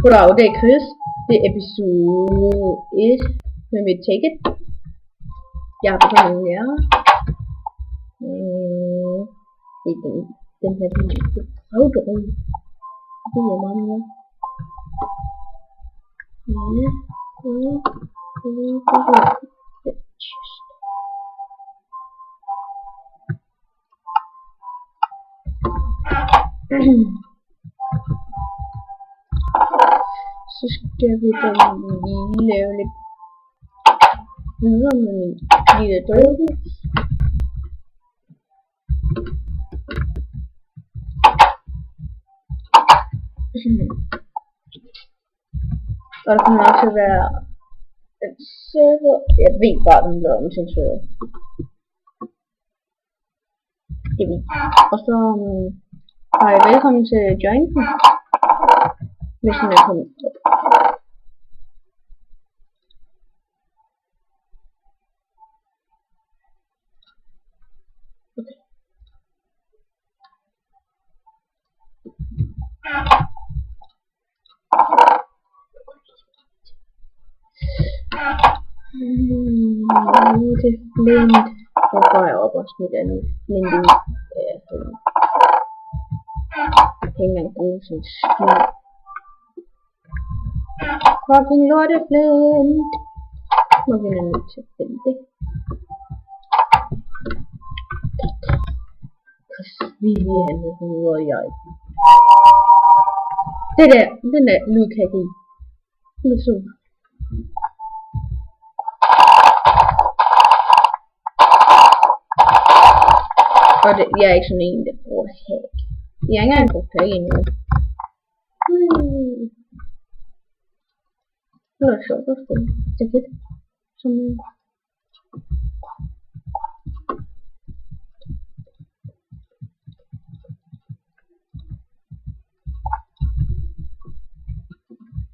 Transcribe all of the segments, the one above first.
Goddag, det er Chris. Det er episode 1 med mit Take It. Jeg har fået nogle lærer. Det er den her lille afdrum. Det er meget mere. Så skal vi da lige lave lidt videre med min lille døde. Og der kommer nok til at være et server. Jeg ved bare, den bliver om sin server. Det ved. Og så hej, velkommen til Join. Hvis den er kommet op. Okay. Det er flint. Så får jeg op og smidt andet flint ud. Jeg kan ikke engang bruge sådan skid. Fucking lorteflint. Må vi er nødt til at finde det. Forsvinde hedder jeg. Det der, den der lyd kan jeg give. Det er super. Og det, jeg er ikke sådan en, der bruger hack. Jeg har ikke engang brugt hack endnu. Det var sjovt at spille. Det er fedt.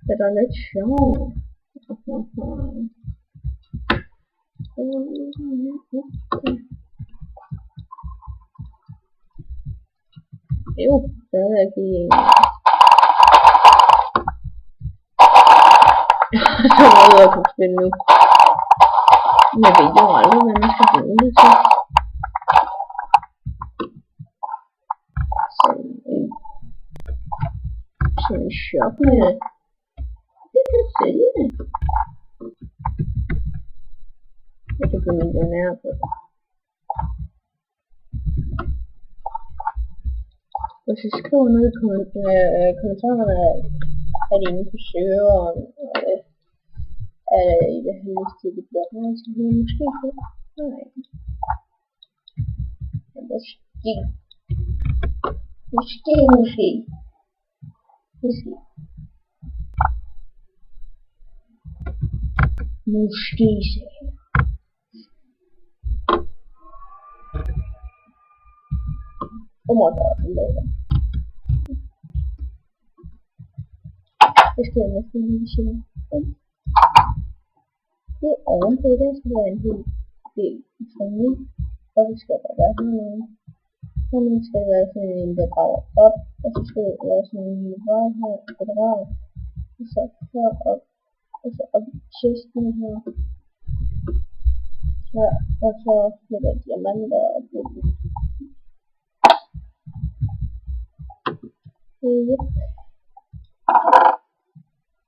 Det er lidt sjovt. Jo, der er ikke en. Så meget jeg kunne spille nu. Jeg ved jo aldrig, hvad man skal bruge det til. Sådan en shop med det. Det kan sælge det. Jeg kan blive millionær på det. Hvis jeg skriver noget i kommentarerne, er det inde på serveren, I vil have lyst til det bloggen, så vil jeg måske få det. Nej. Måske. Måske sagde jeg. Der er sådan noget. Det skal jeg næsten lige sige. Det er ovenpå, det skal være en hel del træning. Og det skal der være sådan noget. Sådan skal være sådan en, der graver op. Og så skal der være sådan en vej her, et rad. Og så herop. Og så op i chesten her. Her. Og så lidt af diamanter og det.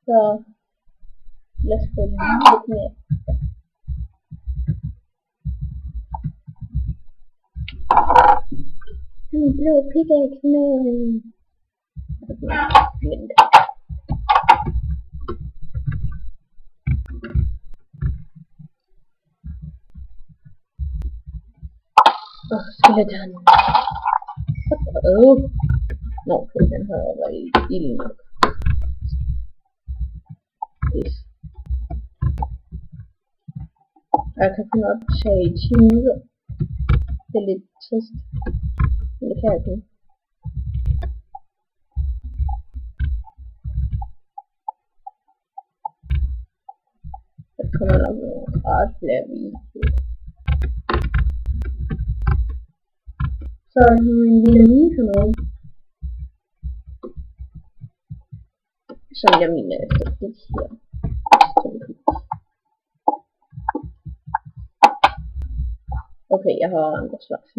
Så lad os få lidt mere. En blå pickaxe med flint. Skeleton. Nå, okay, den har jeg været i ilden nok. Yes. Jeg kan kun optage 10 minutter. Det er lidt trist. Men det kan jeg ikke. Der kommer nok nogle ret flere videoer. Så nu en lille mini-kanal. som jeg mener efter det her. Okay, jeg har andre slags.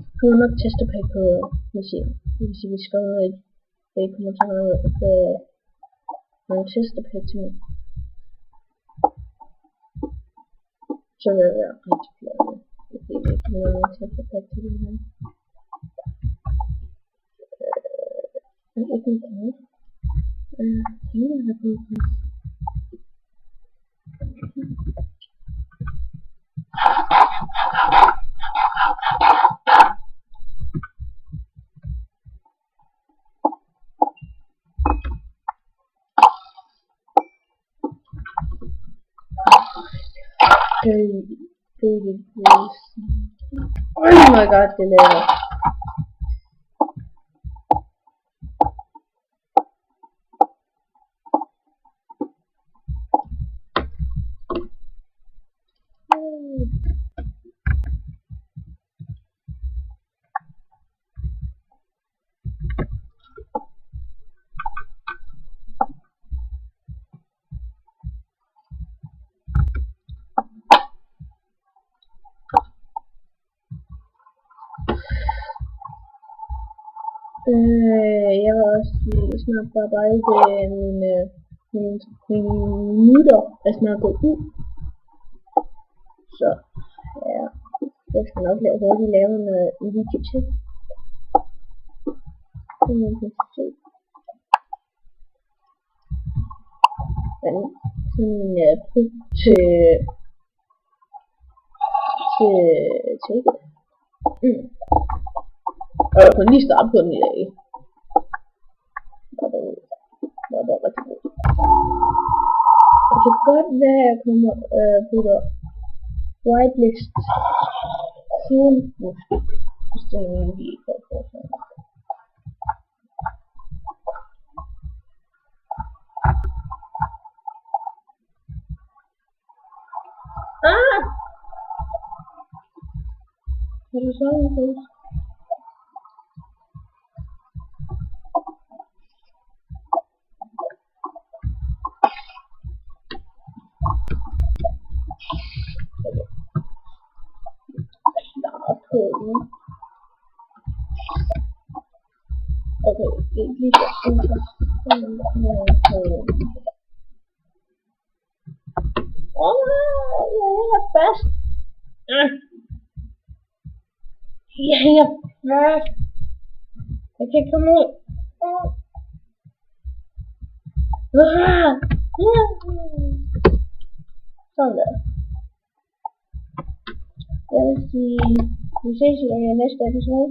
Jeg kommer nok teste på hvis vi skriver i kommentarerne, at man tester på til mig. Så vil jeg være rigtig glad. Det er ikke noget, jeg tester på til det her. Jeg er ikke en god. Jeg er på. Oh my god, det laver. Jeg vil også snart bearbejde mine minutter er snart gået ud. Så ja, jeg skal nok hurtigt lave en video til. Så man kan se. Men sådan til det. Og jeg kan lige starte på den i dag. Det var rigtig godt. Det kan godt være, at jeg kommer putter whitelist siden måske. Hvis det er en video for at få sådan. Har du sådan en pose? Okay, det er lige der. Jeg hænger fast. Jeg hænger fast. Jeg kan ikke komme ud. Sådan der. Jeg vil sige, vi ses i næste episode.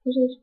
Vi ses.